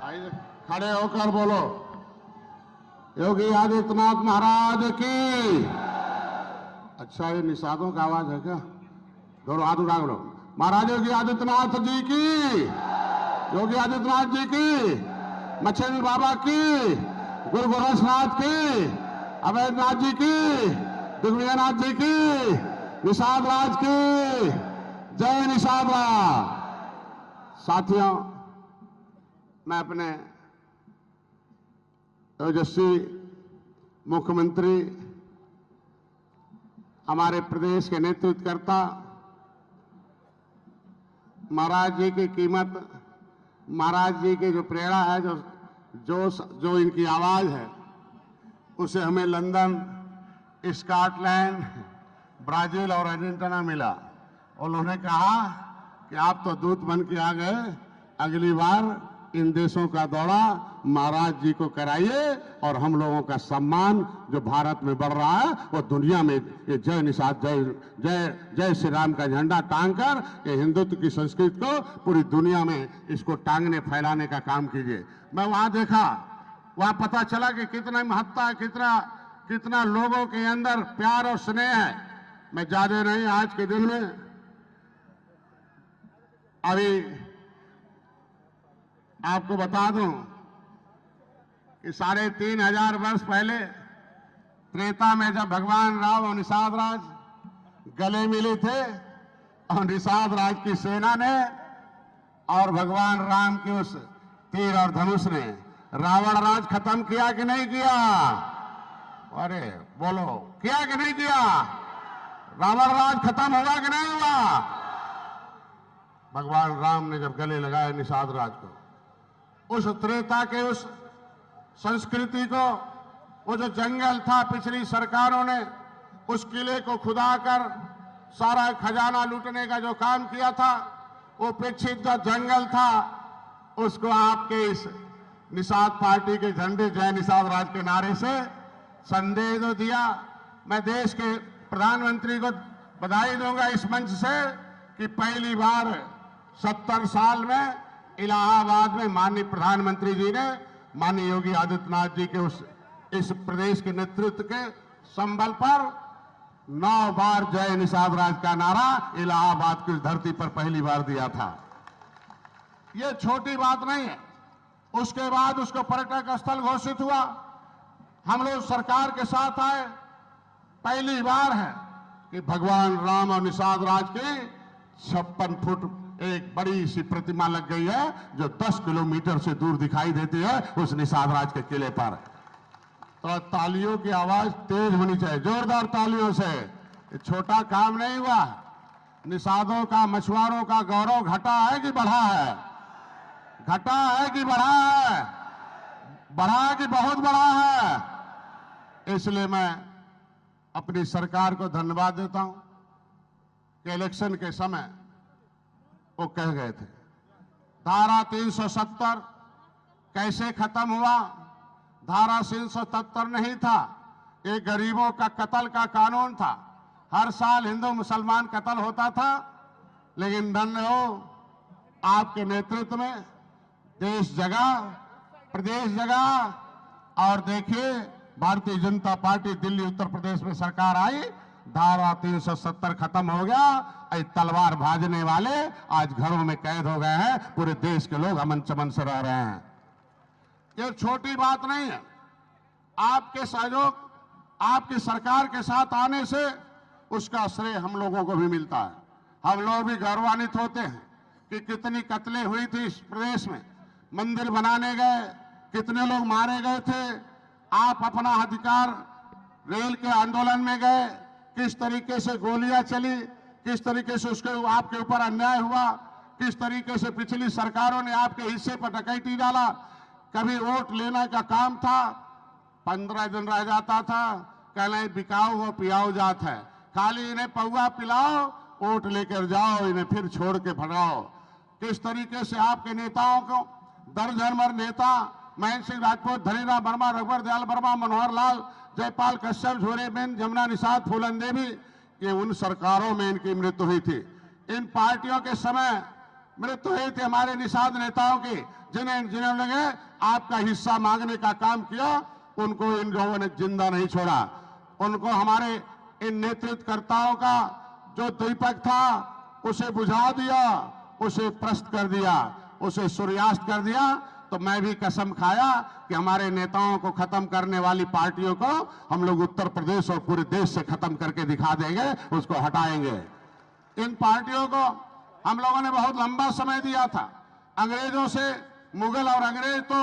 आइए, खड़े होकर बोलो। योगी आदित्यनाथ महाराज की। अच्छा, ये निषादों का आवाज है क्या? दोनों हाथ उठा लो। महाराज योगी आदित्यनाथ जी की, योगी आदित्यनाथ जी की, मच्छिंद्र बाबा की, गुरु गोरक्षनाथ की, अवैधनाथ जी की, दिग्विजयनाथ जी की, निषाद राज की। जय निषाद राज। साथियों, मैं अपने तेजस्वी मुख्यमंत्री, हमारे प्रदेश के नेतृत्वकर्ता महाराज जी की कीमत, महाराज जी की जो प्रेरणा है, जो इनकी आवाज है, उसे हमें लंदन, स्कॉटलैंड, ब्राजील और अर्जेंटीना मिला। उन्होंने कहा कि आप तो दूत बन के आ गए, अगली बार इन देशों का दौरा महाराज जी को कराइए और हम लोगों का सम्मान जो भारत में बढ़ रहा है वो दुनिया में ये जय निषाद, जय जय जय श्री राम का झंडा टांग कर ये हिंदुत्व की संस्कृति को पूरी दुनिया में इसको टांगने फैलाने का काम कीजिए। मैं वहां देखा, वहां पता चला कि कितना महत्ता है, कितना लोगों के अंदर प्यार और स्नेह है। मैं ज्यादा नहीं, आज के दिन में अभी आपको बता दूं कि 3500 वर्ष पहले त्रेता में जब भगवान राम और निषाद राज गले मिले थे और निषाद राज की सेना ने और भगवान राम के उस तीर और धनुष ने रावण राज खत्म किया कि नहीं किया? अरे बोलो, किया कि नहीं किया? रावण राज खत्म हुआ कि नहीं हुआ? भगवान राम ने जब गले लगाया निषाद राज को, उस त्रेता के उस संस्कृति को, वो जो जंगल था, पिछली सरकारों ने उस किले को खुदाकर सारा खजाना लूटने का जो काम किया था, वो पिछित जो जंगल था उसको आपके इस निषाद पार्टी के झंडे जय निषाद राज के नारे से संदेश तो दिया। मैं देश के प्रधानमंत्री को बधाई दूंगा इस मंच से कि पहली बार 70 साल में इलाहाबाद में माननीय प्रधानमंत्री जी ने माननीय योगी आदित्यनाथ जी के इस प्रदेश के नेतृत्व के संबल पर 9 बार जय निषाद राज का नारा इलाहाबाद की धरती पर पहली बार दिया था। यह छोटी बात नहीं है। उसके बाद उसको पर्यटक स्थल घोषित हुआ। हम लोग सरकार के साथ आए, पहली बार है कि भगवान राम और निषाद राज की 56 फुट एक बड़ी सी प्रतिमा लग गई है जो 10 किलोमीटर से दूर दिखाई देती है उस निषाद राज के किले पर। तो तालियों की आवाज तेज होनी चाहिए, जोरदार तालियों से। ये छोटा काम नहीं हुआ। निषादों का, मछुआरों का गौरव घटा है कि बढ़ा है? घटा है कि बढ़ा है? बढ़ा है कि बहुत बड़ा है? इसलिए मैं अपनी सरकार को धन्यवाद देता हूं कि इलेक्शन के समय वो कह गए थे धारा 370 कैसे खत्म हुआ। धारा 377 नहीं था, ये गरीबों का कत्ल का कानून था। हर साल हिंदू मुसलमान कत्ल होता था, लेकिन धन्य हो आपके नेतृत्व में देश जगा, प्रदेश जगा। और देखिए, भारतीय जनता पार्टी दिल्ली उत्तर प्रदेश में सरकार आई, धारा 370 खत्म हो गया। तलवार भाजने वाले आज घरों में कैद हो गए हैं, पूरे देश के लोग अमन चमन से रह रहे हैं। ये छोटी बात नहीं है। आपके सहयोग, आपकी सरकार के साथ आने से उसका श्रेय हम लोगों को भी मिलता है। हम लोग भी गौरवान्वित होते हैं कि कितनी कत्लें हुई थी इस प्रदेश में। मंदिर बनाने गए, कितने लोग मारे गए थे। आप अपना अधिकार, रेल के आंदोलन में गए, किस तरीके से गोलियां चली, किस तरीके से उसके आपके ऊपर अन्याय हुआ, किस तरीके से पिछली सरकारों ने आपके हिस्से पर डकैती डाला। कभी वोट लेने का काम था, 15 दिन रह जाता था, कहना बिकाऊ वो पियाऊ जात है, खाली इन्हें पौवा पिलाओ, वोट लेकर जाओ, इन्हें फिर छोड़ के भगाओ। किस तरीके से आपके नेताओं को, दर्जन भर नेता, महेंद्र सिंह राजपूत, धनीराम वर्मा, रघुवर दयाल वर्मा, मनोहर लाल, जयपाल कश्यप, झूरेबेन, जमुना निषाद, फूलन देवी, ये उन सरकारों में इनकी मृत्यु हुई थी। इन पार्टियों के समय मृत्यु हुई थी हमारे निषाद नेताओं की। जिन्होंने आपका हिस्सा मांगने का काम किया, उनको इन लोगों ने जिंदा नहीं छोड़ा। उनको हमारे इन नेतृत्वकर्ताओं का जो दीपक था उसे बुझा दिया, उसे प्रस्त कर दिया, उसे सूर्यास्त कर दिया। तो मैं भी कसम खाया कि हमारे नेताओं को खत्म करने वाली पार्टियों को हम लोग उत्तर प्रदेश और पूरे देश से खत्म करके दिखा देंगे, उसको हटाएंगे। इन पार्टियों को हम लोगों ने बहुत लंबा समय दिया था। अंग्रेजों से, मुगल और अंग्रेज तो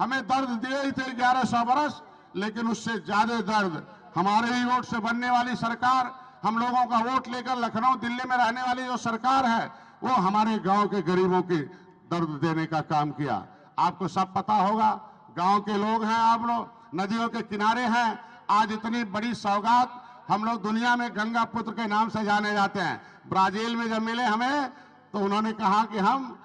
हमें दर्द दिए ही थे 1100 बरस, लेकिन उससे ज्यादा दर्द हमारे ही वोट से बनने वाली सरकार, हम लोगों का वोट लेकर लखनऊ दिल्ली में रहने वाली जो सरकार है, वो हमारे गांव के गरीबों की दर्द देने का काम किया। आपको सब पता होगा, गांव के लोग हैं आप लोग, नदियों के किनारे हैं। आज इतनी बड़ी सौगात हम लोग दुनिया में गंगा पुत्र के नाम से जाने जाते हैं। ब्राजील में जब मिले हमें तो उन्होंने कहा कि हम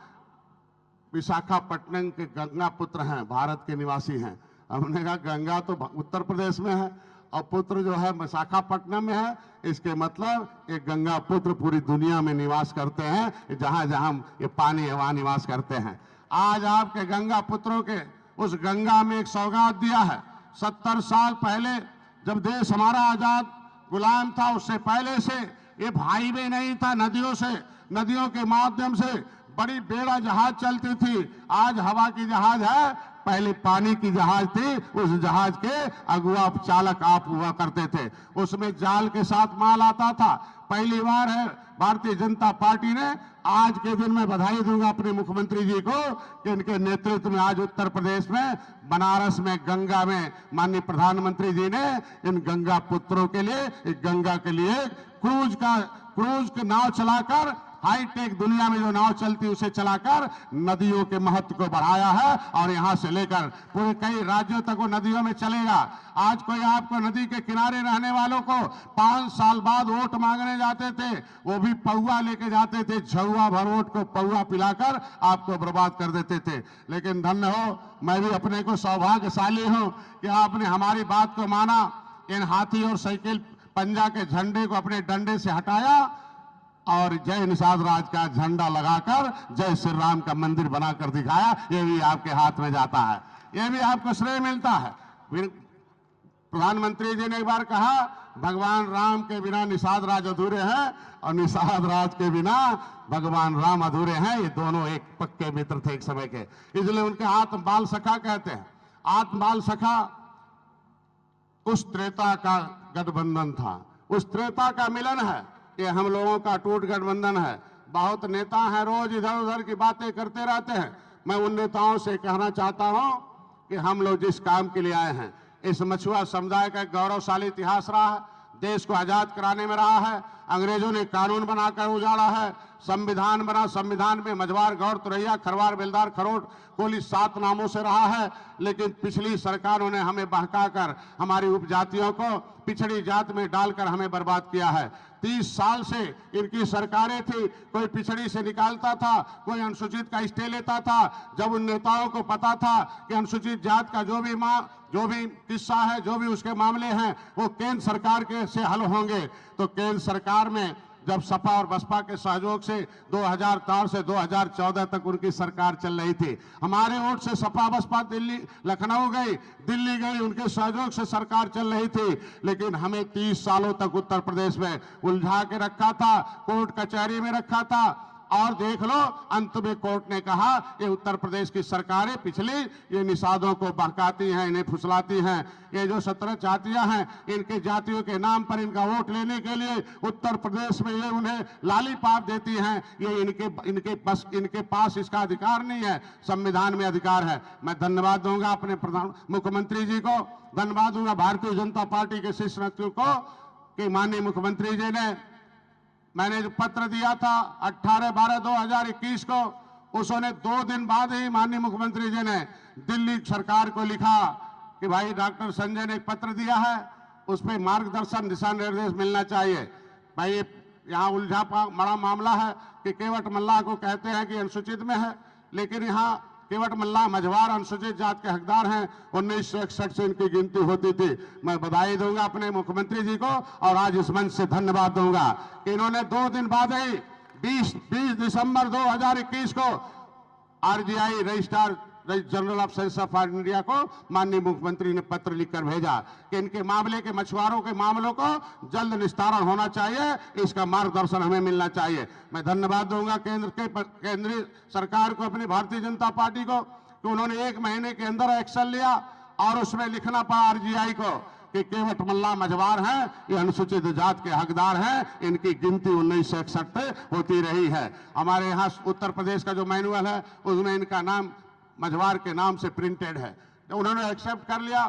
विशाखापट्टनम के गंगा पुत्र हैं, भारत के निवासी हैं। हमने कहा गंगा तो उत्तर प्रदेश में है और पुत्र जो है विशाखापट्टनम में है, इसके मतलब एक गंगा पुत्र पूरी दुनिया में निवास करते हैं। जहां जहां ये पानी है वहां निवास करते हैं। आज आपके गंगा पुत्रों के उस गंगा में एक सौगात दिया है। 70 साल पहले जब देश हमारा आजाद गुलाम था, उससे पहले से ये हाईवे नहीं था, नदियों से, नदियों के माध्यम से बड़ी बेड़ा जहाज चलती थी। आज हवा की जहाज है, पहले पानी की जहाज थी। उस जहाज के अगुआ चालक आप हुआ करते थे, उसमें जाल के साथ माल आता था। पहली बार है भारतीय जनता पार्टी ने, आज के दिन मैं बधाई दूंगा अपने मुख्यमंत्री जी को कि इनके नेतृत्व में आज उत्तर प्रदेश में बनारस में गंगा में माननीय प्रधानमंत्री जी ने इन गंगा पुत्रों के लिए, एक गंगा के लिए क्रूज का नाव चलाकर, हाईटेक दुनिया में जो नाव चलती उसे चलाकर नदियों के महत्व को बढ़ाया है और यहां से लेकर पूरे कई राज्यों तक वो नदियों में चलेगा। आज कोई आपको नदी के किनारे रहने वालों को 5 साल बाद वोट मांगने जाते थे, वो भी पौवा लेके जाते थे, झुआ भर वोट को पौवा पिलाकर आपको बर्बाद कर देते थे। लेकिन धन्य हो, मैं भी अपने को सौभाग्यशाली हूं कि आपने हमारी बात को माना, इन हाथी और साइकिल पंजा के झंडे को अपने डंडे से हटाया और जय निषाद राज का झंडा लगाकर जय श्री राम का मंदिर बनाकर दिखाया। ये भी आपके हाथ में जाता है, ये भी आपको श्रेय मिलता है। फिर प्रधानमंत्री जी ने एक बार कहा, भगवान राम के बिना निषाद राज अधूरे हैं और निषाद राज के बिना भगवान राम अधूरे हैं। ये दोनों एक पक्के मित्र थे एक समय के, इसलिए उनके आत्म बाल सखा कहते हैं। आत्म बाल सखा उस त्रेता का गठबंधन था, उस त्रेता का मिलन है। ये हम लोगों का टूट गठबंधन है। बहुत नेता हैं, रोज इधर उधर की बातें करते रहते हैं। मैं उन नेताओं से कहना चाहता हूं कि हम लोग जिस काम के लिए आए हैं, इस मछुआ समुदाय का एक गौरवशाली इतिहास रहा है, देश को आजाद कराने में रहा है। अंग्रेजों ने कानून बनाकर उजाड़ा है, संविधान बना, संविधान में मझवार, गौर, तुरैया, खरवार, बेलदार, खरोट, कोली 7 नामों से रहा है। लेकिन पिछली सरकारों ने हमें बहकाकर हमारी उपजातियों को पिछड़ी जात में डालकर हमें बर्बाद किया है। 30 साल से इनकी सरकारें थी, कोई पिछड़ी से निकालता था, कोई अनुसूचित का स्टे लेता था। जब उन नेताओं को पता था कि अनुसूचित जात का जो भी किस्सा है, जो भी उसके मामले हैं, वो केंद्र सरकार के से हल होंगे, तो केंद्र सरकार में जब सपा और बसपा के सहयोग से 2004 से 2014 तक उनकी सरकार चल रही थी। हमारे वोट से सपा बसपा दिल्ली, लखनऊ गई, दिल्ली गई, उनके सहयोग से सरकार चल रही थी। लेकिन हमें 30 सालों तक उत्तर प्रदेश में उलझा के रखा था, कोर्ट कचहरी में रखा था। और देख लो, अंत में कोर्ट ने कहा ये उत्तर प्रदेश की सरकारें पिछली ये निषादों को बहकाती हैं, इन्हें फुसलाती हैं। ये जो 17 जातियां हैं, इनके जातियों के नाम पर इनका वोट लेने के लिए उत्तर प्रदेश में ये उन्हें लालीपाप देती हैं। ये इनके पास इसका अधिकार नहीं है, संविधान में अधिकार है। मैं धन्यवाद दूंगा अपने मुख्यमंत्री जी को, धन्यवाद दूंगा भारतीय जनता पार्टी के शीर्ष नेतृत्व को कि माननीय मुख्यमंत्री जी ने, मैंने जो पत्र दिया था 18/12/2021 को, उसने 2 दिन बाद ही माननीय मुख्यमंत्री जी ने दिल्ली सरकार को लिखा कि भाई डॉक्टर संजय ने एक पत्र दिया है, उस पर मार्गदर्शन दिशा निर्देश मिलना चाहिए। भाई यहाँ उलझा बड़ा मामला है कि केवट मल्लाह को कहते हैं कि अनुसूचित में है, लेकिन यहाँ केवट मल्लाह मझवार अनुसूचित जात के हकदार हैं। 1961 से इनकी गिनती होती थी। मैं बधाई दूंगा अपने मुख्यमंत्री जी को और आज इस मंच से धन्यवाद दूंगा कि इन्होंने 2 दिन बाद ही 20 दिसंबर 2021 को RGI registrar general of sense of India को माननीय मुख्यमंत्री ने पत्र लिखकर भेजा कि इनके मामले के मछुआरों के मामलों को जल्द निस्तारण होना चाहिए, इसका मार्गदर्शन हमें मिलना चाहिए। मैं धन्यवाद दूंगा केंद्रीय सरकार को, अपनी भारतीय जनता पार्टी को, कि उन्होंने 1 महीने के अंदर एक्शन लिया और उसमें लिखना पड़ा आरजीआई को कि केवट मल्ला मझवार हैं, ये अनुसूचित जात के हकदार हैं, इनकी गिनती 1961 से होती रही है। हमारे यहाँ उत्तर प्रदेश का जो मैनुअल है उसमें इनका नाम मझवार के नाम से प्रिंटेड है। तो उन्होंने एक्सेप्ट कर लिया।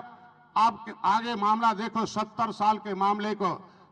आप आगे मामला देखो, 70 साल के मामले को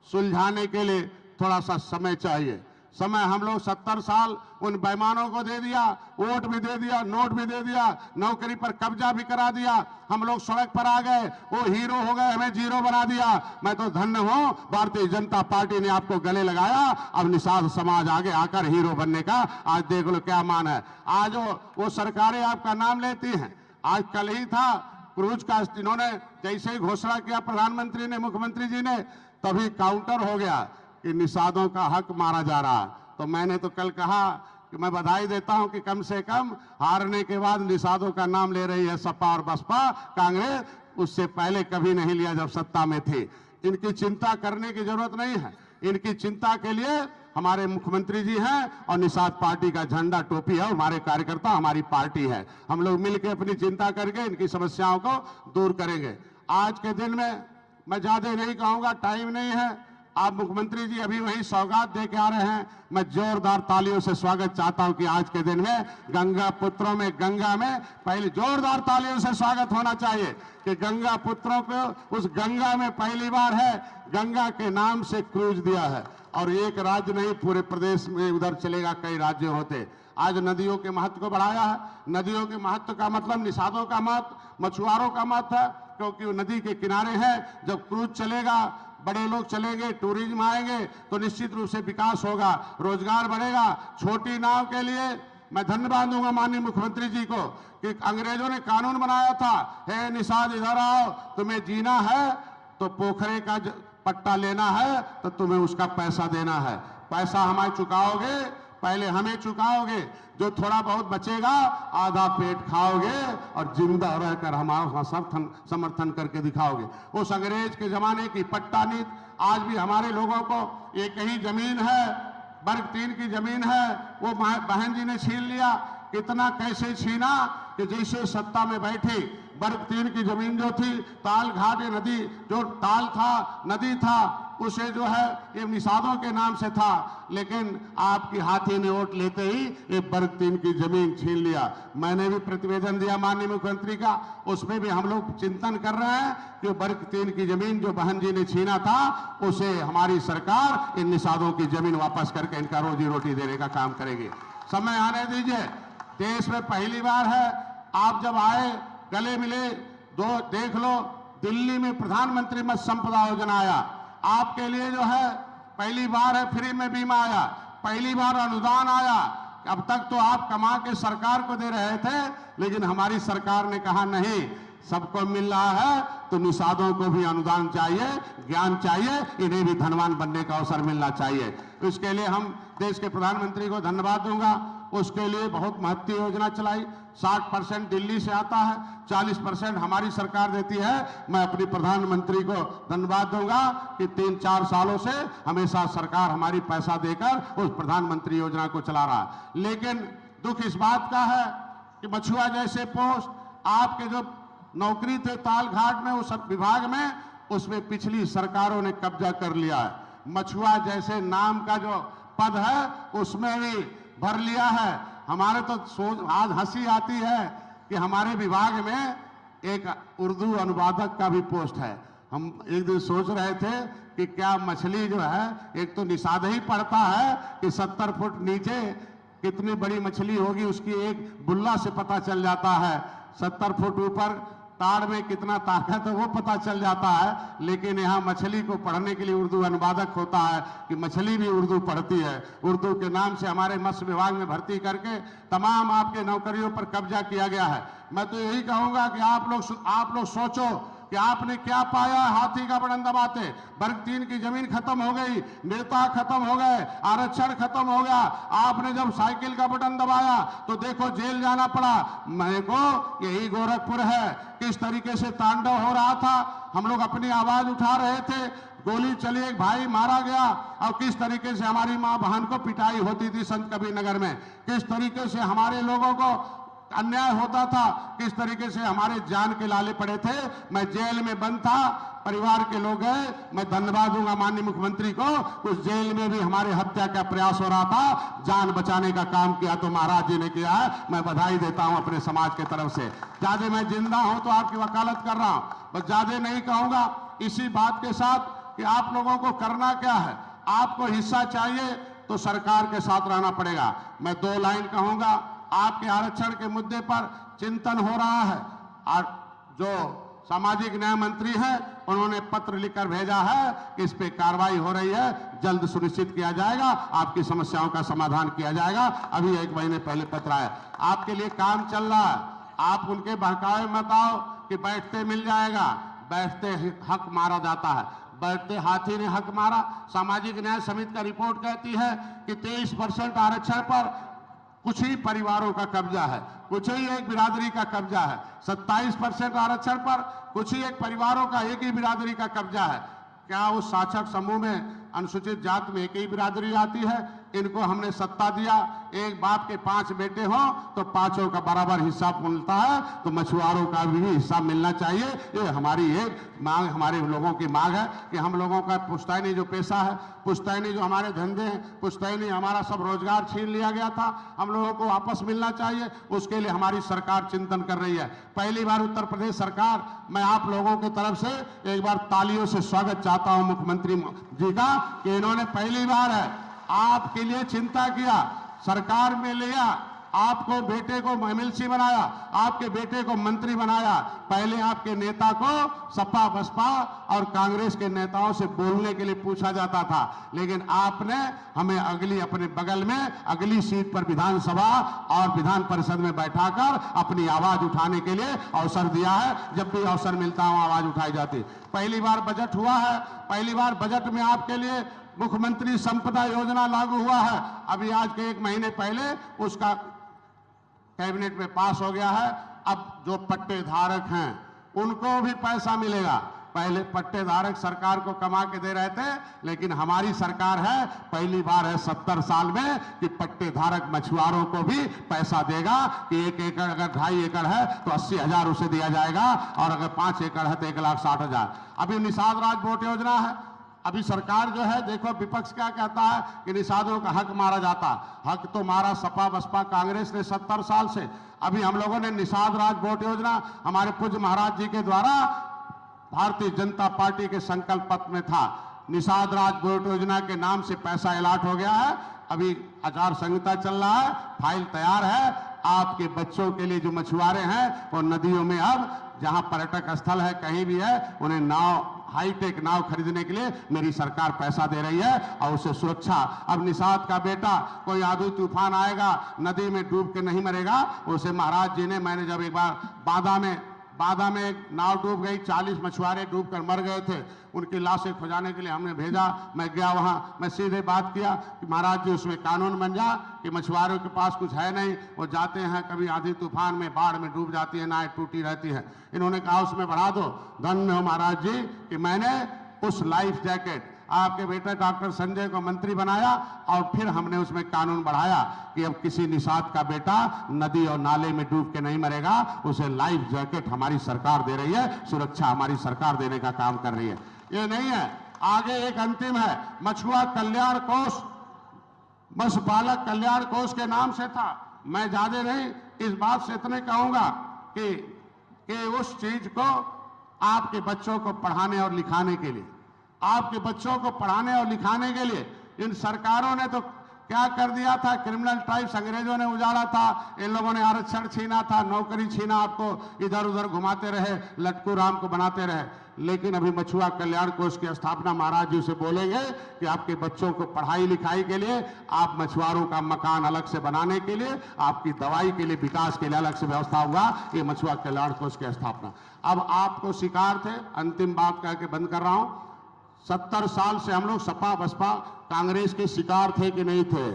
सुलझाने के लिए थोड़ा सा समय चाहिए। समय हम लोग 70 साल उन बेईमानों को दे दिया, वोट भी दे दिया, नोट भी दे दिया, नौकरी पर कब्जा भी करा दिया, हम लोग सड़क पर आ गए, वो हीरो हो गए, हमें जीरो बना दिया। मैं तो धन्य हूं, भारतीय जनता पार्टी ने आपको गले लगाया, अब निषाद समाज आगे आकर हीरो बनने का आज देख लो क्या मान है। आज वो सरकारें आपका नाम लेती हैं। आज कल ही था क्रूज का, इन्होंने जैसे ही घोषणा किया प्रधानमंत्री ने, मुख्यमंत्री जी ने, तभी काउंटर हो गया कि निषादों का हक मारा जा रहा। तो मैंने तो कल कहा कि मैं बधाई देता हूं कि कम से कम हारने के बाद निषादों का नाम ले रही है सपा और बसपा। कांग्रेस उससे पहले कभी नहीं लिया जब सत्ता में थी। इनकी चिंता करने की जरूरत नहीं है। इनकी चिंता के लिए हमारे मुख्यमंत्री जी हैं और निषाद पार्टी का झंडा टोपी है, हमारे कार्यकर्ता, हमारी पार्टी है। हम लोग मिलकर अपनी चिंता करके इनकी समस्याओं को दूर करेंगे। आज के दिन में मैं ज्यादा नहीं कहूंगा, टाइम नहीं है। आप मुख्यमंत्री जी अभी वही सौगात दे के आ रहे हैं। मैं जोरदार तालियों से स्वागत चाहता हूं कि आज के दिन में गंगा पुत्रों में, गंगा में पहली जोरदार तालियों से स्वागत होना चाहिए कि गंगा पुत्रों को उस गंगा में पहली बार है गंगा के नाम से क्रूज दिया है। और एक राज्य नहीं, पूरे प्रदेश में उधर चलेगा, कई राज्य होते। आज नदियों के महत्व को बढ़ाया है। नदियों के महत्व का मतलब निषादों का महत्व, मछुआरों का महत्व है, क्योंकि वो नदी के किनारे है। जब क्रूज चलेगा, बड़े लोग चलेंगे, टूरिज्म आएंगे, तो निश्चित रूप से विकास होगा, रोजगार बढ़ेगा। छोटी नाव के लिए मैं धन्यवाद दूंगा माननीय मुख्यमंत्री जी को कि अंग्रेजों ने कानून बनाया था, हे निषाद इधर आओ, तुम्हें जीना है तो पोखरे का पट्टा लेना है तो तुम्हें उसका पैसा देना है। पैसा हमें चुकाओगे, पहले हमें चुकाओगे, जो थोड़ा बहुत बचेगा आधा पेट खाओगे और जिंदा रहकर हमारा समर्थन करके दिखाओगे। उस अंग्रेज के जमाने की पट्टा नीति आज भी हमारे लोगों को, एक ही जमीन है, वर्ग 3 की जमीन है, वो बहन जी ने छीन लिया। कितना कैसे छीना कि जैसे सत्ता में बैठी वर्ग 3 की जमीन जो थी, ताल घाट नदी, जो ताल था, नदी था, उसे जो है ये निषादों के नाम से था। लेकिन आपकी हाथी ने वोट लेते ही ये वर्ग 3 की जमीन छीन लिया। मैंने भी प्रतिवेदन दिया माननीय मुख्यमंत्री का, उसमें भी हम लोग चिंतन कर रहे हैं कि वर्ग 3 की जमीन जो बहन जी ने छीना था, उसे हमारी सरकार इन निषादों की जमीन वापस करके इनका रोजी रोटी देने का काम करेगी। समय आने दीजिए। देश में पहली बार है, आप जब आए गले मिले, देख लो दिल्ली में प्रधानमंत्री मत्स्य संपदा योजना आया। आपके लिए जो है पहली बार है, फ्री में बीमा आया, पहली बार अनुदान आया। अब तक तो आप कमा के सरकार को दे रहे थे, लेकिन हमारी सरकार ने कहा नहीं, सबको मिल रहा है तो निषादों को भी अनुदान चाहिए, ज्ञान चाहिए, इन्हें भी धनवान बनने का अवसर मिलना चाहिए। इसके लिए हम देश के प्रधानमंत्री को धन्यवाद दूंगा। उसके लिए बहुत महत्वपूर्ण योजना चलाई। 60% दिल्ली से आता है, 40% हमारी सरकार देती है। मैं अपनी प्रधानमंत्री को धन्यवाद दूंगा कि 3-4 सालों से हमेशा सरकार हमारी पैसा देकर उस प्रधानमंत्री योजना को चला रहा है। लेकिन दुख इस बात का है कि मछुआ जैसे पोस्ट आपके जो नौकरी थे ताल घाट में, उस विभाग में, उसमें पिछली सरकारों ने कब्जा कर लिया है। मछुआ जैसे नाम का जो पद है उसमें भी भर लिया है। हमारे तो आज हंसी आती है कि हमारे विभाग में एक उर्दू अनुवादक का भी पोस्ट है। हम एक दिन सोच रहे थे कि क्या मछली जो है, एक तो निषाद ही पड़ता है कि 70 फुट नीचे कितनी बड़ी मछली होगी उसकी एक बुल्ला से पता चल जाता है, 70 फुट ऊपर ताड़ में कितना ताकत है वो पता चल जाता है। लेकिन यहाँ मछली को पढ़ने के लिए उर्दू अनुवादक होता है कि मछली भी उर्दू पढ़ती है। उर्दू के नाम से हमारे मत्स्य विभाग में भर्ती करके तमाम आपके नौकरियों पर कब्जा किया गया है। मैं तो यही कहूंगा कि आप लोग सोचो, कि आपने क्या पाया हाथी का बटन दबाते। वर्ग 3 की जमीन खत्म हो गई, नेता खत्म हो गए, आरक्षण खत्म हो गया। आपने जब साइकिल का बटन दबाया तो देखो जेल जाना पड़ा। मेरे को यही गोरखपुर है, किस तरीके से तांडव हो रहा था। हम लोग अपनी आवाज उठा रहे थे, गोली चली, एक भाई मारा गया, और किस तरीके से हमारी मां बहन को पिटाई होती थी संत कबीर नगर में, किस तरीके से हमारे लोगों को अन्याय होता था, किस तरीके से हमारे जान के लाले पड़े थे। मैं जेल में बंद था, परिवार के लोग गए। मैं धन्यवाद दूंगा माननीय मुख्यमंत्री को, उस जेल में भी हमारे हत्या का प्रयास हो रहा था, जान बचाने का काम किया तो महाराज जी ने किया है। मैं बधाई देता हूं अपने समाज के तरफ से। ज्यादा मैं जिंदा हूं तो आपकी वकालत कर रहा हूं, बस ज्यादा नहीं कहूंगा। इसी बात के साथ कि आप लोगों को करना क्या है, आपको हिस्सा चाहिए तो सरकार के साथ रहना पड़ेगा। मैं 2 लाइन कहूंगा। आपके आरक्षण के मुद्दे पर चिंतन हो रहा है, और जो सामाजिक न्याय मंत्री हैं उन्होंने पत्र लिखकर भेजा है कि इस पे कार्रवाई हो रही है, जल्द सुनिश्चित किया जाएगा, आपकी समस्याओं का समाधान किया जाएगा। अभी 1 महीने पहले पत्र आया, आपके लिए काम चल रहा है। आप उनके बहकावे मत आओ कि बैठते मिल जाएगा, बैठते हक मारा जाता है, बैठते हाथी ने हक मारा। सामाजिक न्याय समिति का रिपोर्ट कहती है कि 23% आरक्षण पर कुछ ही परिवारों का कब्जा है, कुछ ही एक बिरादरी का कब्जा है। 27% आरक्षण पर कुछ ही एक परिवारों का, एक ही बिरादरी का कब्जा है। क्या उस शासक समूह में अनुसूचित जात में एक ही बिरादरी आती है? इनको हमने सत्ता दिया, एक बाप के 5 बेटे हों तो 5 का बराबर हिस्सा मिलता है, तो मछुआरों का भी हिस्सा मिलना चाहिए। ये हमारी एक मांग, हमारे लोगों की मांग है कि हम लोगों का पुश्तैनी जो पेशा है, पुश्तैनी जो हमारे धंधे हैं, पुश्तैनी हमारा सब रोजगार छीन लिया गया था, हम लोगों को वापस मिलना चाहिए। उसके लिए हमारी सरकार चिंतन कर रही है। पहली बार उत्तर प्रदेश सरकार, मैं आप लोगों की तरफ से एक बार तालियों से स्वागत चाहता हूं मुख्यमंत्री जी का, कि इन्होंने पहली बार है आपके लिए चिंता किया, सरकार में लिया, आपको बेटे को एमएलसी बनाया, आपके बेटे को मंत्री बनाया। पहले आपके नेता को सपा बसपा और कांग्रेस के नेताओं से बोलने के लिए पूछा जाता था, लेकिन आपने हमें अगली अपने बगल में अगली सीट पर विधानसभा और विधान परिषद में बैठाकर अपनी आवाज उठाने के लिए अवसर दिया है। जब भी अवसर मिलता है आवाज उठाई जाती। पहली बार बजट हुआ है, पहली बार बजट में आपके लिए मुख्यमंत्री संपदा योजना लागू हुआ है। अभी आज के 1 महीने पहले उसका कैबिनेट में पास हो गया है। अब जो पट्टे धारक हैं उनको भी पैसा मिलेगा। पहले पट्टे धारक सरकार को कमा के दे रहे थे, लेकिन हमारी सरकार है, पहली बार है 70 साल में कि पट्टे धारक मछुआरों को भी पैसा देगा कि 1 एकड़ अगर 2.5 एकड़ है तो 80,000 उसे दिया जाएगा, और अगर 5 एकड़ है तो 1,60,000। अभी निषाद राज वोट योजना है। अभी सरकार जो है, देखो विपक्ष क्या कहता है कि निषादों का हक मारा जाता। हक तो मारा सपा बसपा कांग्रेस ने 70 साल से। अभी हम लोगों ने निषाद राज वोट योजना, हमारे पूज्य महाराज जी के द्वारा भारतीय जनता पार्टी के संकल्प पत्र में था, निषाद राज वोट योजना के नाम से पैसा अलॉट हो गया है। अभी आचार संहिता चल रहा है, फाइल तैयार है। आपके बच्चों के लिए जो मछुआरे हैं वो नदियों में, अब जहां पर्यटक स्थल है कहीं भी है, उन्हें नाव, हाईटेक नाव खरीदने के लिए मेरी सरकार पैसा दे रही है, और उसे सुरक्षा। अब निषाद का बेटा कोई आंधी तूफान आएगा, नदी में डूब के नहीं मरेगा। उसे महाराज जी ने, मैंने जब एक बार बादा में एक नाव डूब गई, 40 मछुआरे डूब कर मर गए थे, उनकी लाशें खोजाने के लिए हमने भेजा। मैं गया वहां, मैं सीधे बात किया कि महाराज जी उसमें कानून बन जा कि मछुआरों के पास कुछ है नहीं, वो जाते हैं, कभी आंधी तूफान में बाढ़ में डूब जाती है, नाव टूटी रहती है। इन्होंने कहा उसमें बढ़ा दो। धन्य हो महाराज जी कि मैंने उस लाइफ जैकेट आपके बेटे डॉक्टर संजय को मंत्री बनाया, और फिर हमने उसमें कानून बढ़ाया कि अब किसी निषाद का बेटा नदी और नाले में डूब के नहीं मरेगा, उसे लाइफ जैकेट हमारी सरकार दे रही है, सुरक्षा हमारी सरकार देने का काम कर रही है। ये नहीं है, आगे एक अंतिम है, मछुआ कल्याण कोष, मत्स्य पालक कल्याण कोष के नाम से था। मैं ज्यादा नहीं, इस बात से इतने कहूंगा कि उस चीज को आपके बच्चों को पढ़ाने और लिखाने के लिए, आपके बच्चों को पढ़ाने और लिखाने के लिए इन सरकारों ने तो क्या कर दिया था? क्रिमिनल ट्राइब्स अंग्रेजों ने उजाड़ा था, इन लोगों ने आरक्षण छीना था, नौकरी छीना, आपको इधर उधर घुमाते रहे, लटकू राम को बनाते रहे। लेकिन अभी मछुआ कल्याण कोष की स्थापना महाराज जी से बोलेंगे कि आपके बच्चों को पढ़ाई लिखाई के लिए, आप मछुआरों का मकान अलग से बनाने के लिए, आपकी दवाई के लिए, विकास के लिए अलग से व्यवस्था हुआ। ये मछुआ कल्याण कोष की स्थापना। अब आपको शिकार थे, अंतिम बात कह के बंद कर रहा हूं, 70 साल से हम लोग सपा बसपा कांग्रेस के शिकार थे कि नहीं थे?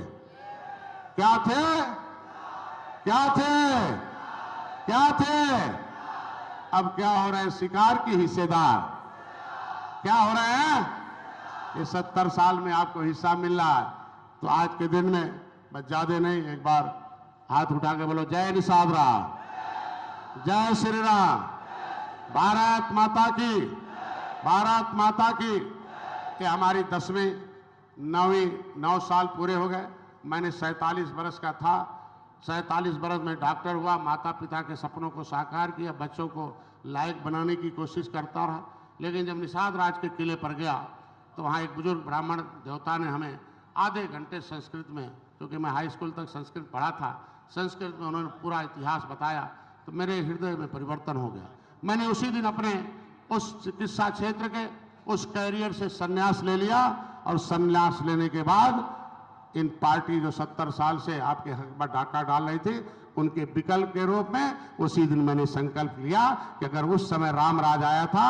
क्या थे? क्या थे? क्या थे? अब क्या हो रहे हैं? शिकार की हिस्सेदार। क्या हो रहे हैं? ये 70 साल में आपको हिस्सा मिल रहा है। तो आज के दिन में बस ज्यादा नहीं, एक बार हाथ उठा के बोलो जय निषाद राम, जय श्री राम, भारत माता की, भारत माता की। कि हमारी 10वीं 9 साल पूरे हो गए। मैंने 47 बरस का था, 47 बरस में डॉक्टर हुआ, माता पिता के सपनों को साकार किया, बच्चों को लायक बनाने की कोशिश करता रहा। लेकिन जब निषाद राज के किले पर गया तो वहाँ एक बुजुर्ग ब्राह्मण देवता ने हमें आधे घंटे संस्कृत में, क्योंकि मैं हाई स्कूल तक संस्कृत पढ़ा था, संस्कृत में उन्होंने पूरा इतिहास बताया, तो मेरे हृदय में परिवर्तन हो गया। मैंने उसी दिन अपने उस चिकित्सा क्षेत्र के उस कैरियर से संन्यास ले लिया, और संन्यास लेने के बाद इन पार्टी जो 70 साल से आपके हक पर डाका डाल रही थी, उनके विकल्प के रूप में उसी दिन मैंने संकल्प लिया कि अगर उस समय राम राज आया था,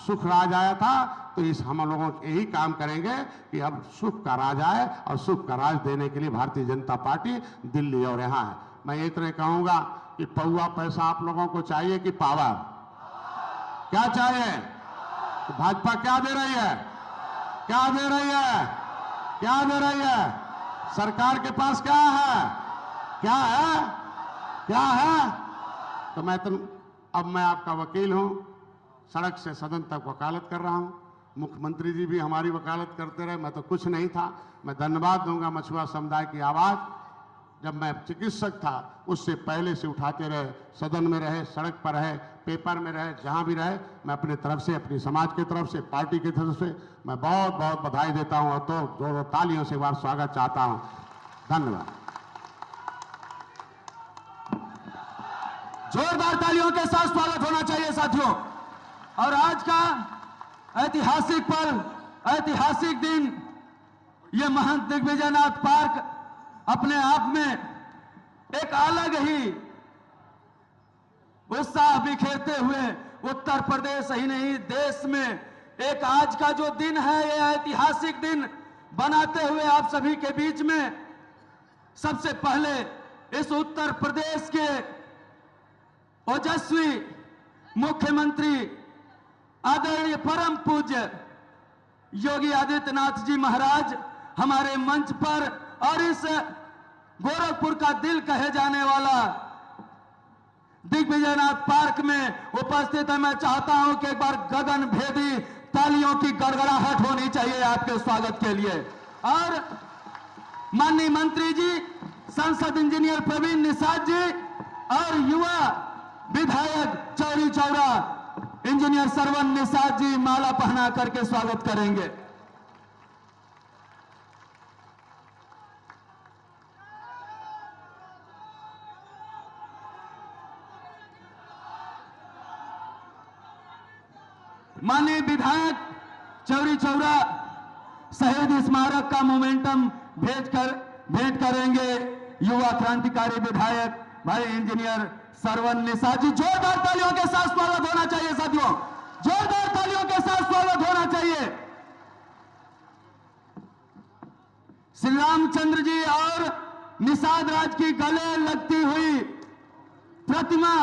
सुख राज आया था, तो इस हम लोगों यही काम करेंगे कि अब सुख का राज आए, और सुख का राज देने के लिए भारतीय जनता पार्टी दिल्ली और यहाँ है। मैं इतने कहूंगा कि पौवा पैसा आप लोगों को चाहिए कि पावर? क्या चाहिए? तो भाजपा क्या दे रही है? क्या दे रही है? क्या दे रही है? सरकार के पास क्या है? क्या है? क्या है? तो अब मैं आपका वकील हूं, सड़क से सदन तक वकालत कर रहा हूं। मुख्यमंत्री जी भी हमारी वकालत करते रहे, मैं तो कुछ नहीं था। मैं धन्यवाद दूंगा मछुआ समुदाय की आवाज, जब मैं चिकित्सक था उससे पहले से उठाते रहे, सदन में रहे, सड़क पर रहे, पेपर में रहे, जहां भी रहे। मैं अपनी तरफ से, अपनी समाज की तरफ से, पार्टी की तरफ से मैं बहुत बहुत बधाई देता हूं, और तो दो तालियों से एक बार स्वागत चाहता हूं। धन्यवाद। जोरदार तालियों के साथ स्वागत होना चाहिए साथियों। और आज का ऐतिहासिक पल, ऐतिहासिक दिन, ये महंत दिग्विजयनाथ पार्क अपने आप में एक अलग ही उत्साह बिखेरते हुए उत्तर प्रदेश ही नहीं देश में एक आज का जो दिन है, ये ऐतिहासिक दिन बनाते हुए आप सभी के बीच में सबसे पहले इस उत्तर प्रदेश के ओजस्वी मुख्यमंत्री आदरणीय परम पूज्य योगी आदित्यनाथ जी महाराज हमारे मंच पर, और इस गोरखपुर का दिल कहे जाने वाला दिग्विजयनाथ पार्क में उपस्थित है। मैं चाहता हूं कि एक बार गगन भेदी तालियों की गड़गड़ाहट होनी चाहिए आपके स्वागत के लिए। और माननीय मंत्री जी, सांसद इंजीनियर प्रवीण निषाद जी, और युवा विधायक चौरी चौरा इंजीनियर सरवन निषाद जी माला पहना करके स्वागत करेंगे। माननीय विधायक चौरी चौरा शहीद स्मारक का मोमेंटम भेंट करेंगे युवा क्रांतिकारी विधायक भाई इंजीनियर सरवन निषाद जी। जोरदार तालियों के साथ स्वागत होना चाहिए साथियों, जोरदार तालियों के साथ स्वागत होना चाहिए। श्री रामचंद्र जी और निषाद राज की गले लगती हुई प्रतिमा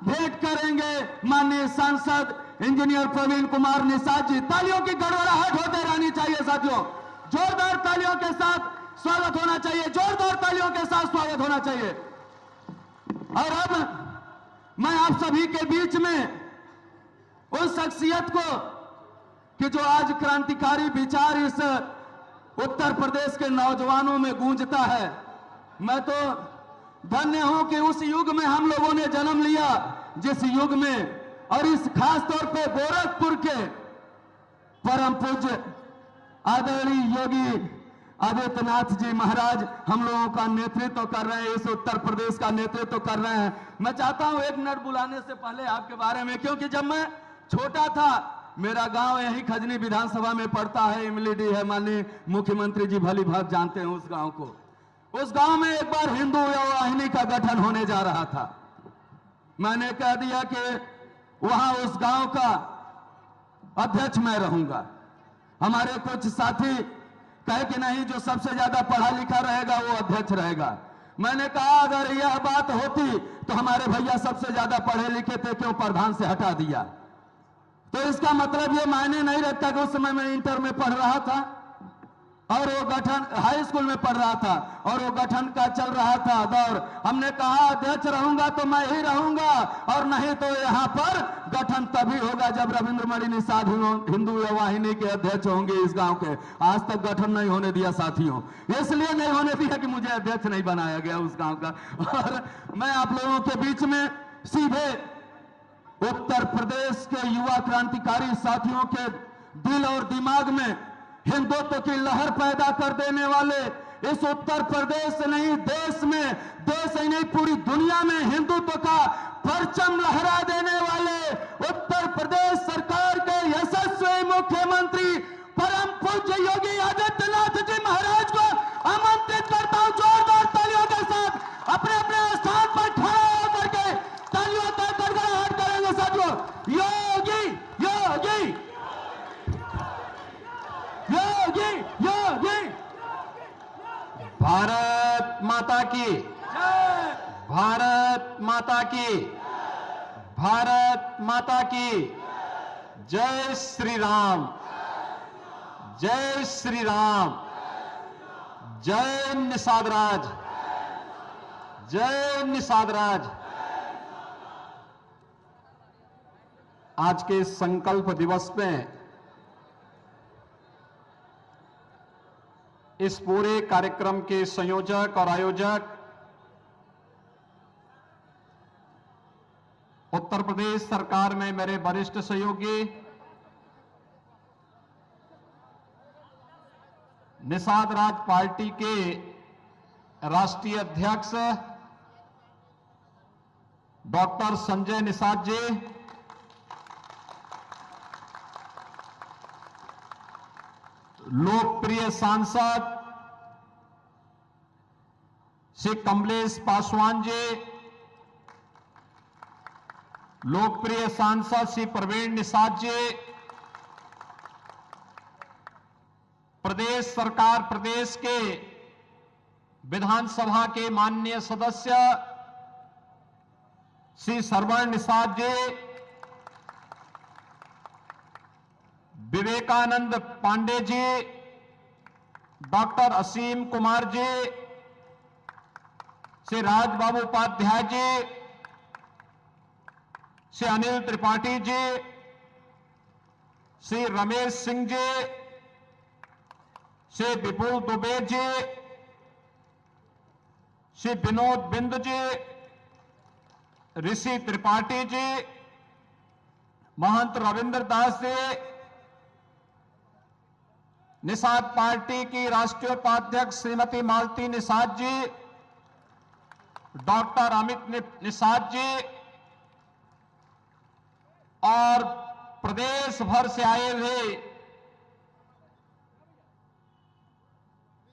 भेंट करेंगे माननीय सांसद इंजीनियर प्रवीण कुमार निषाद जी। तालियों की गड़गड़ाहट होते रहनी चाहिए साथियों, जोरदार तालियों के साथ स्वागत होना चाहिए, जोरदार तालियों के साथ स्वागत होना चाहिए। और अब मैं आप सभी के बीच में उस शख्सियत को कि जो आज क्रांतिकारी विचार इस उत्तर प्रदेश के नौजवानों में गूंजता है, मैं तो धन्य हूं कि उस युग में हम लोगों ने जन्म लिया जिस युग में, और इस खास तौर पे गोरखपुर के परम पूज्य आदरणीय योगी आदित्यनाथ जी महाराज हम लोगों का नेतृत्व कर रहे हैं, इस उत्तर प्रदेश का नेतृत्व कर रहे हैं। मैं चाहता हूं एक मिनट बुलाने से पहले आपके बारे में, क्योंकि जब मैं छोटा था, मेरा गांव यही खजनी विधानसभा में पड़ता है, इमलीडीह है, माननीय मुख्यमंत्री जी भली भांति जानते हैं उस गांव को। उस गांव में एक बार हिंदू युवा वाहिनी का गठन होने जा रहा था। मैंने कह दिया कि वहां उस गांव का अध्यक्ष मैं रहूंगा। हमारे कुछ साथी कहे कि नहीं, जो सबसे ज्यादा पढ़ा लिखा रहेगा वो अध्यक्ष रहेगा। मैंने कहा अगर यह बात होती तो हमारे भैया सबसे ज्यादा पढ़े लिखे थे, क्यों प्रधान से हटा दिया? तो इसका मतलब ये मायने नहीं रखता कि उस समय मैं इंटर में पढ़ रहा था और वो गठन हाई स्कूल में पढ़ रहा था और वो गठन का चल रहा था दौर। हमने कहा अध्यक्ष रहूंगा तो मैं ही रहूंगा, और नहीं तो यहाँ पर गठन तभी होगा जब रविंद्रमणि निषाद हिंदू युवा वाहिनी के अध्यक्ष होंगे इस गांव के। आज तक गठन नहीं होने दिया साथियों, इसलिए नहीं होने दिया कि मुझे अध्यक्ष नहीं बनाया गया उस गांव का। और मैं आप लोगों के बीच में सीधे उत्तर प्रदेश के युवा क्रांतिकारी साथियों के दिल और दिमाग में हिंदुत्व की लहर पैदा कर देने वाले, इस उत्तर प्रदेश से नहीं देश में, देश ही नहीं पूरी दुनिया में हिंदुत्व का परचम लहरा देने वाले उत्तर प्रदेश सरकार के यशस्वी मुख्यमंत्री परम पूज्य योगी आदित्यनाथ जी महाराज को आमंत्रित करता हूं जोरदार तालियों के साथ अपने अपने स्थान पर खड़ा होकर के तालियों तक गड़गड़ाहट करेंगे साथियों। योगी योगी योगी योगी। भारत माता की जय, भारत माता की भारत माता की जय श्री राम, जय श्री राम, जय निषाद राज, जय निषाद राज। आज के संकल्प दिवस में इस पूरे कार्यक्रम के संयोजक और आयोजक उत्तर प्रदेश सरकार में मेरे वरिष्ठ सहयोगी निषाद राज पार्टी के राष्ट्रीय अध्यक्ष डॉक्टर संजय निषाद जी, लोकप्रिय सांसद श्री कमलेश पासवान जी, लोकप्रिय सांसद श्री प्रवीण निषाद जी, प्रदेश सरकार प्रदेश के विधानसभा के माननीय सदस्य श्री श्रवण निषाद जी, विवेकानंद पांडे जी, डॉक्टर असीम कुमार जी, श्री राजबाबू उपाध्याय जी, श्री अनिल त्रिपाठी जी, श्री रमेश सिंह जी, श्री विपुल दुबे जी, श्री विनोद बिंद जी, ऋषि त्रिपाठी जी, महंत रविंद्र दास जी, निषाद पार्टी की राष्ट्रीय उपाध्यक्ष श्रीमती मालती निषाद जी, डॉक्टर अमित निषाद जी और प्रदेश भर से आए हुए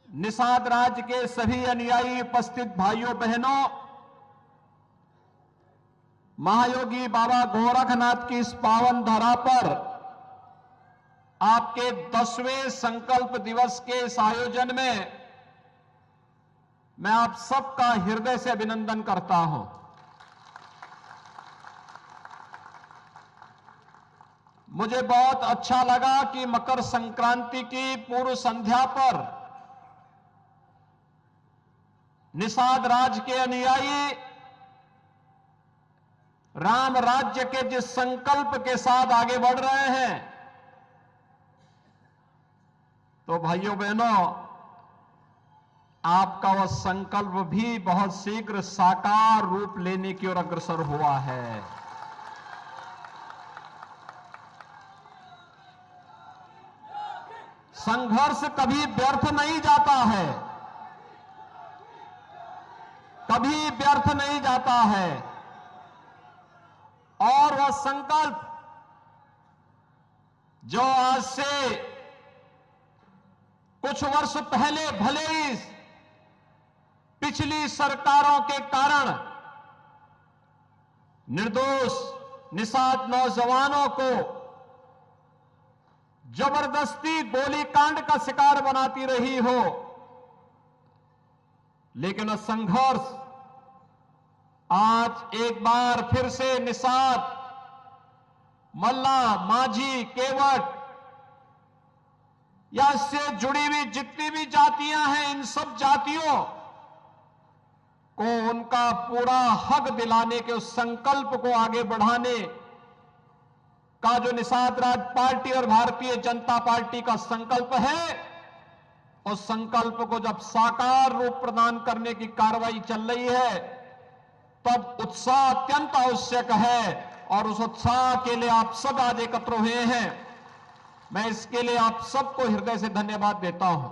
निषाद राज के सभी अनुयायी उपस्थित भाइयों बहनों, महायोगी बाबा गोरखनाथ की इस पावन धरा पर आपके 10वें संकल्प दिवस के इस आयोजन में मैं आप सबका हृदय से अभिनंदन करता हूं। मुझे बहुत अच्छा लगा कि मकर संक्रांति की पूर्व संध्या पर निषाद राज के अनुयायी राम राज्य के जिस संकल्प के साथ आगे बढ़ रहे हैं, तो भाइयों बहनों, आपका वह संकल्प भी बहुत शीघ्र साकार रूप लेने की ओर अग्रसर हुआ है। संघर्ष कभी व्यर्थ नहीं जाता है, कभी व्यर्थ नहीं जाता है। और वह संकल्प जो आज से कुछ वर्ष पहले भले ही पिछली सरकारों के कारण निर्दोष निषाद नौजवानों को जबरदस्ती गोलीकांड का शिकार बनाती रही हो, लेकिन संघर्ष आज एक बार फिर से निषाद, मल्ला, माझी, केवट या इससे जुड़ी हुई जितनी भी जातियां हैं, इन सब जातियों को उनका पूरा हक दिलाने के उस संकल्प को आगे बढ़ाने का जो निषाद राज पार्टी और भारतीय जनता पार्टी का संकल्प है, उस संकल्प को जब साकार रूप प्रदान करने की कार्रवाई चल रही है, तब उत्साह अत्यंत आवश्यक है। और उस उत्साह के लिए आप सब आज एकत्र हुए हैं। मैं इसके लिए आप सबको हृदय से धन्यवाद देता हूं।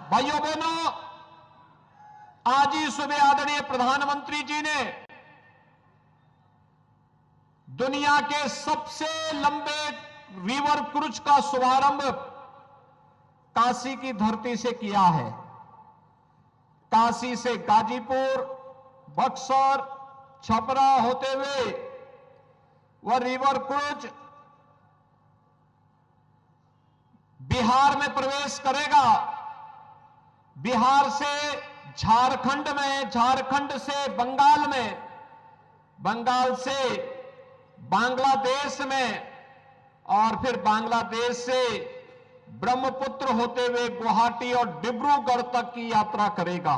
भाइयों बहनों, आज ही सुबह आदरणीय प्रधानमंत्री जी ने दुनिया के सबसे लंबे रिवर क्रूज का शुभारंभ काशी की धरती से किया है। काशी से गाजीपुर, बक्सर, छपरा होते हुए वह रिवर क्रूज बिहार में प्रवेश करेगा। बिहार से झारखंड में, झारखंड से बंगाल में, बंगाल से बांग्लादेश में और फिर बांग्लादेश से ब्रह्मपुत्र होते हुए गुवाहाटी और डिब्रूगढ़ तक की यात्रा करेगा।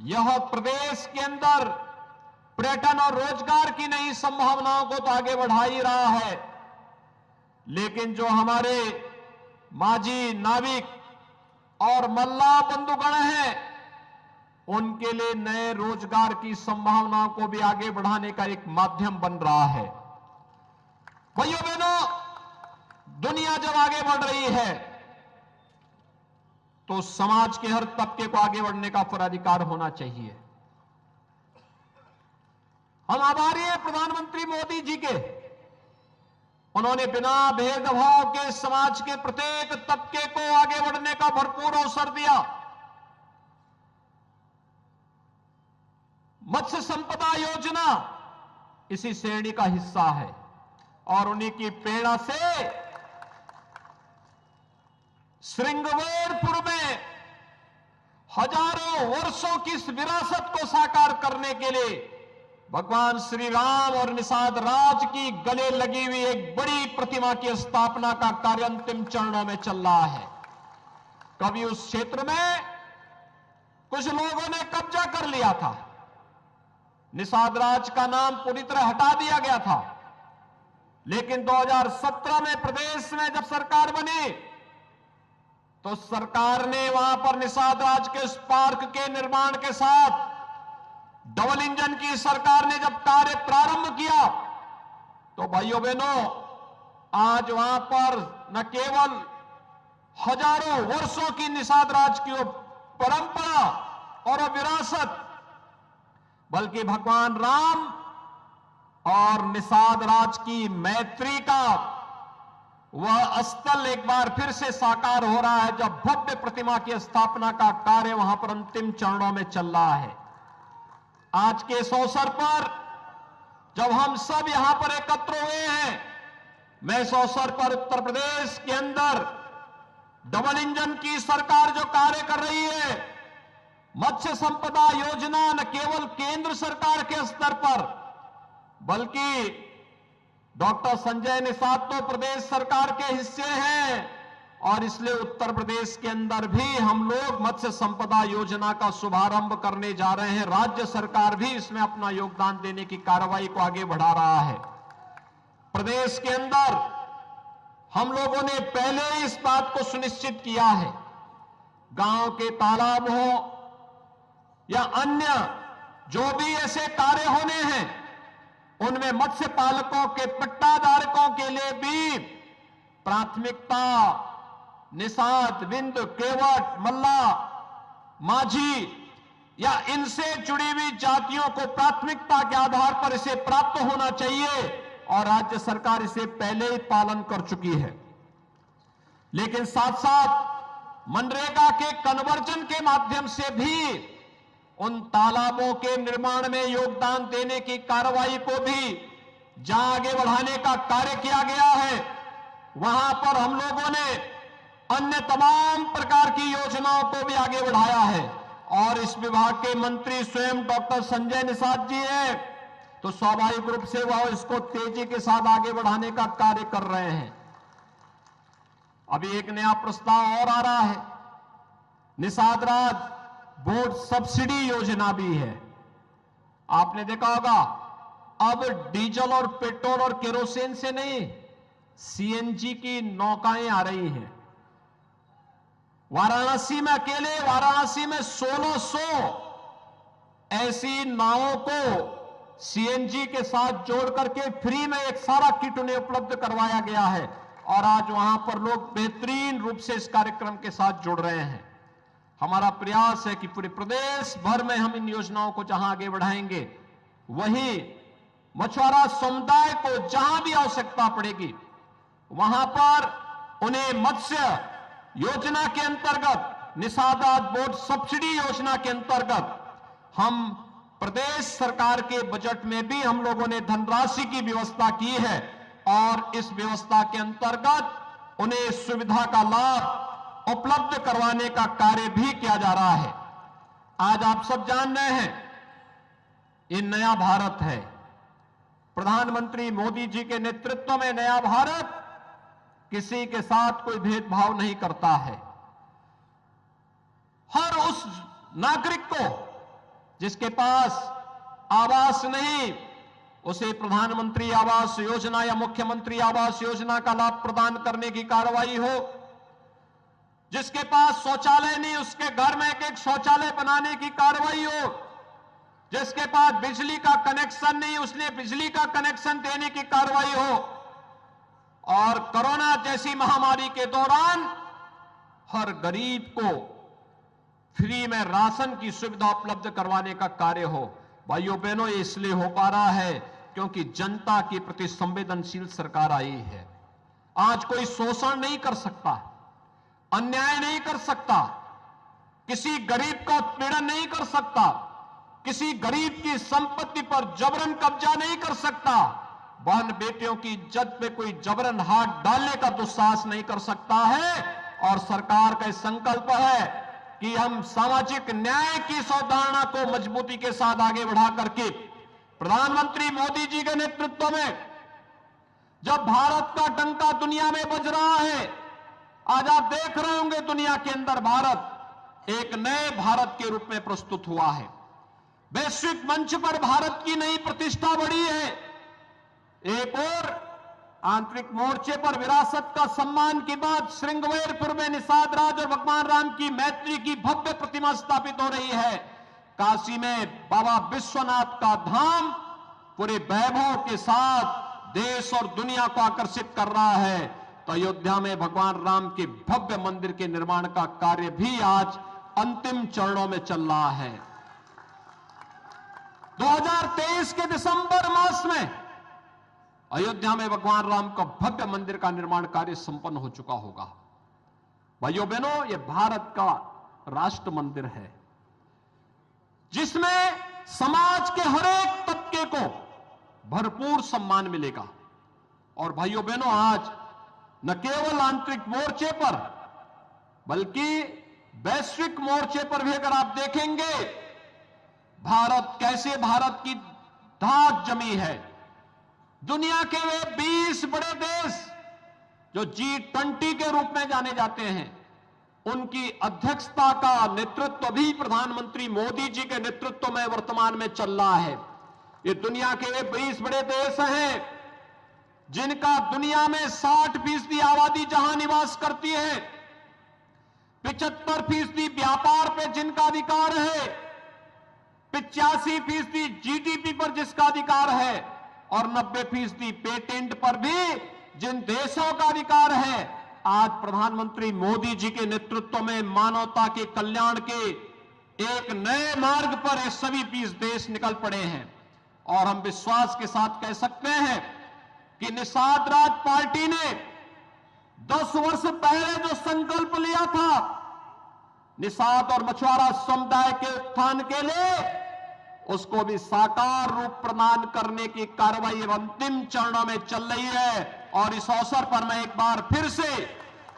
यह प्रदेश के अंदर पर्यटन और रोजगार की नई संभावनाओं को तो आगे बढ़ा ही रहा है, लेकिन जो हमारे माझी, नाविक और मल्ला बंधुगण हैं, उनके लिए नए रोजगार की संभावनाओं को भी आगे बढ़ाने का एक माध्यम बन रहा है। भाइयों बहनों, दुनिया जब आगे बढ़ रही है तो समाज के हर तबके को आगे बढ़ने का पूरा अधिकार होना चाहिए। हम आभारी हैं प्रधानमंत्री मोदी जी के। उन्होंने बिना भेदभाव के समाज के प्रत्येक तबके को आगे बढ़ने का भरपूर अवसर दिया। मत्स्य संपदा योजना इसी श्रेणी का हिस्सा है और उन्हीं की प्रेरणा से श्रृंगवेरपुर में हजारों वर्षों की इस विरासत को साकार करने के लिए भगवान श्री राम और निषाद राज की गले लगी हुई एक बड़ी प्रतिमा की स्थापना का कार्य अंतिम चरणों में चल रहा है। कभी उस क्षेत्र में कुछ लोगों ने कब्जा कर लिया था, निषाद राज का नाम पूरी तरह हटा दिया गया था, लेकिन 2017 में प्रदेश में जब सरकार बनी तो सरकार ने वहां पर निषाद राज के उस पार्क के निर्माण के साथ डबल इंजन की सरकार ने जब कार्य प्रारंभ किया तो भाइयों बहनों, आज वहां पर न केवल हजारों वर्षों की निषाद राज की परंपरा और विरासत, बल्कि भगवान राम और निषाद राज की मैत्री का वह स्थल एक बार फिर से साकार हो रहा है, जब भव्य प्रतिमा की स्थापना का कार्य वहां पर अंतिम चरणों में चल रहा है। आज के इस अवसर पर जब हम सब यहां पर एकत्र हुए हैं, मैं इस अवसर पर उत्तर प्रदेश के अंदर डबल इंजन की सरकार जो कार्य कर रही है, मत्स्य संपदा योजना न केवल केंद्र सरकार के स्तर पर बल्कि डॉक्टर संजय निषाद तो प्रदेश सरकार के हिस्से हैं और इसलिए उत्तर प्रदेश के अंदर भी हम लोग मत्स्य संपदा योजना का शुभारंभ करने जा रहे हैं। राज्य सरकार भी इसमें अपना योगदान देने की कार्रवाई को आगे बढ़ा रहा है। प्रदेश के अंदर हम लोगों ने पहले ही इस बात को सुनिश्चित किया है, गांव के तालाब हो या अन्य जो भी ऐसे कार्य होने हैं, उनमें मत्स्य पालकों के पट्टाधारकों के लिए भी प्राथमिकता निषाद, विंद, केवट, मल्ला, माझी या इनसे जुड़ी हुई जातियों को प्राथमिकता के आधार पर इसे प्राप्त होना चाहिए और राज्य सरकार इसे पहले ही पालन कर चुकी है। लेकिन साथ साथ मनरेगा के कन्वर्जन के माध्यम से भी उन तालाबों के निर्माण में योगदान देने की कार्रवाई को भी जहां आगे बढ़ाने का कार्य किया गया है, वहां पर हम लोगों ने अन्य तमाम प्रकार की योजनाओं को भी आगे बढ़ाया है। और इस विभाग के मंत्री स्वयं डॉक्टर संजय निषाद जी हैं, तो स्वाभाविक रूप से वह इसको तेजी के साथ आगे बढ़ाने का कार्य कर रहे हैं। अभी एक नया प्रस्ताव और आ रहा है, निषाद राज बोट सब्सिडी योजना भी है। आपने देखा होगा अब डीजल और पेट्रोल और केरोसिन से नहीं, सीएनजी की नौकाएं आ रही हैं। वाराणसी में अकेले वाराणसी में 1600 ऐसी नावों को सीएनजी के साथ जोड़ करके फ्री में एक सारा किट उन्हें उपलब्ध करवाया गया है और आज वहां पर लोग बेहतरीन रूप से इस कार्यक्रम के साथ जुड़ रहे हैं। हमारा प्रयास है कि पूरे प्रदेश भर में हम इन योजनाओं को जहां आगे बढ़ाएंगे, वहीं मछुआरा समुदाय को जहां भी आवश्यकता पड़ेगी वहां पर उन्हें मत्स्य योजना के अंतर्गत, निषाद बोट सब्सिडी योजना के अंतर्गत हम प्रदेश सरकार के बजट में भी हम लोगों ने धनराशि की व्यवस्था की है और इस व्यवस्था के अंतर्गत उन्हें सुविधा का लाभ उपलब्ध करवाने का कार्य भी किया जा रहा है। आज आप सब जान रहे हैं, ये नया भारत है। प्रधानमंत्री मोदी जी के नेतृत्व में नया भारत किसी के साथ कोई भेदभाव नहीं करता है। हर उस नागरिक को जिसके पास आवास नहीं, उसे प्रधानमंत्री आवास योजना या मुख्यमंत्री आवास योजना का लाभ प्रदान करने की कार्रवाई हो। जिसके पास शौचालय नहीं, उसके घर में एक शौचालय बनाने की कार्रवाई हो। जिसके पास बिजली का कनेक्शन नहीं, उसने बिजली का कनेक्शन देने की कार्रवाई हो। और कोरोना जैसी महामारी के दौरान हर गरीब को फ्री में राशन की सुविधा उपलब्ध करवाने का कार्य हो। भाइयों बहनों, ये इसलिए हो पा रहा है क्योंकि जनता के प्रति संवेदनशील सरकार आई है। आज कोई शोषण नहीं कर सकता, अन्याय नहीं कर सकता, किसी गरीब का उत्पीड़न नहीं कर सकता, किसी गरीब की संपत्ति पर जबरन कब्जा नहीं कर सकता, बहन बेटियों की इज्जत पे कोई जबरन हाथ डालने का दुस्साहस नहीं कर सकता है। और सरकार का संकल्प है कि हम सामाजिक न्याय की इस अवधारणा को मजबूती के साथ आगे बढ़ा करके प्रधानमंत्री मोदी जी के नेतृत्व में जब भारत का डंका दुनिया में बज रहा है, आज आप देख रहे होंगे दुनिया के अंदर भारत एक नए भारत के रूप में प्रस्तुत हुआ है। वैश्विक मंच पर भारत की नई प्रतिष्ठा बढ़ी है। एक और आंतरिक मोर्चे पर विरासत का सम्मान के बाद श्रृंगवेरपुर में निषाद राज और भगवान राम की मैत्री की भव्य प्रतिमा स्थापित हो रही है। काशी में बाबा विश्वनाथ का धाम पूरे वैभव के साथ देश और दुनिया को आकर्षित कर रहा है। तो अयोध्या में भगवान राम के भव्य मंदिर के निर्माण का कार्य भी आज अंतिम चरणों में चल रहा है। 2023 के दिसंबर मास में अयोध्या में भगवान राम का भव्य मंदिर का निर्माण कार्य संपन्न हो चुका होगा। भाइयों बहनों, यह भारत का राष्ट्र मंदिर है जिसमें समाज के हर एक तबके को भरपूर सम्मान मिलेगा। और भाइयों बहनों, आज न केवल आंतरिक मोर्चे पर बल्कि वैश्विक मोर्चे पर भी अगर आप देखेंगे भारत कैसे भारत की धाक जमी है। दुनिया के वे 20 बड़े देश जो G20 के रूप में जाने जाते हैं, उनकी अध्यक्षता का नेतृत्व भी प्रधानमंत्री मोदी जी के नेतृत्व में वर्तमान में चल रहा है। ये दुनिया के वे 20 बड़े देश हैं जिनका दुनिया में 60% आबादी जहां निवास करती है, 75% व्यापार पे जिनका अधिकार है, 85% GDP पर जिसका अधिकार है और 90% पेटेंट पर भी जिन देशों का अधिकार है, आज प्रधानमंत्री मोदी जी के नेतृत्व में मानवता के कल्याण के एक नए मार्ग पर ये सभी 20 देश निकल पड़े हैं। और हम विश्वास के साथ कह सकते हैं कि निषाद राज पार्टी ने 10 वर्ष पहले जो संकल्प लिया था निषाद और मछुआरा समुदाय के उत्थान के लिए, उसको भी साकार रूप प्रदान करने की कार्रवाई अंतिम चरणों में चल रही है। और इस अवसर पर मैं एक बार फिर से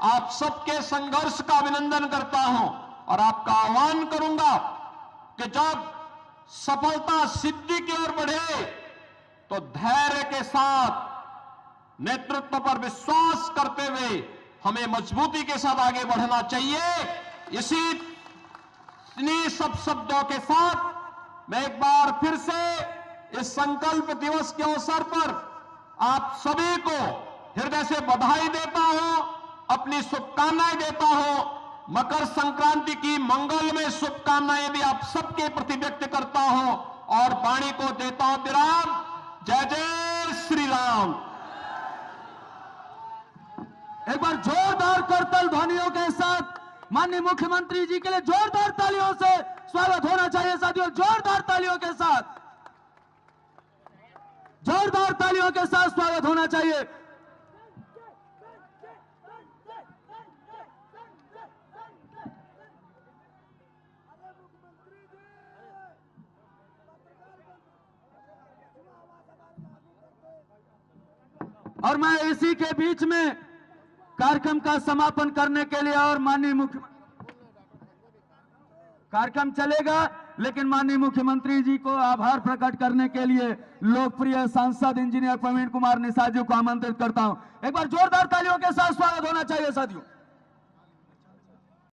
आप सबके संघर्ष का अभिनंदन करता हूं और आपका आह्वान करूंगा कि जब सफलता सिद्धि की ओर बढ़े तो धैर्य के साथ, नेतृत्व पर विश्वास करते हुए हमें मजबूती के साथ आगे बढ़ना चाहिए। इन्हीं सब शब्दों के साथ मैं एक बार फिर से इस संकल्प दिवस के अवसर पर आप सभी को हृदय से बधाई देता हूं, अपनी शुभकामनाएं देता हूं। मकर संक्रांति की मंगलमय शुभकामनाएं भी आप सबके प्रति व्यक्त करता हूं और वाणी को देता हूं विराम। जय जय श्री राम। एक बार जोरदार करतल ध्वनियों के साथ माननीय मुख्यमंत्री जी के लिए जोरदार तालियों से स्वागत होना चाहिए साथियों। जोरदार तालियों के साथ, जोरदार तालियों के साथ स्वागत होना चाहिए। और मैं इसी के बीच में कार्यक्रम का समापन करने के लिए और माननीय मुख्यमंत्री, कार्यक्रम चलेगा लेकिन माननीय मुख्यमंत्री जी को आभार प्रकट करने के लिए लोकप्रिय सांसद इंजीनियर प्रवीण कुमार निषाद जी को आमंत्रित करता हूं। एक बार जोरदार तालियों के साथ स्वागत होना चाहिए साथियों।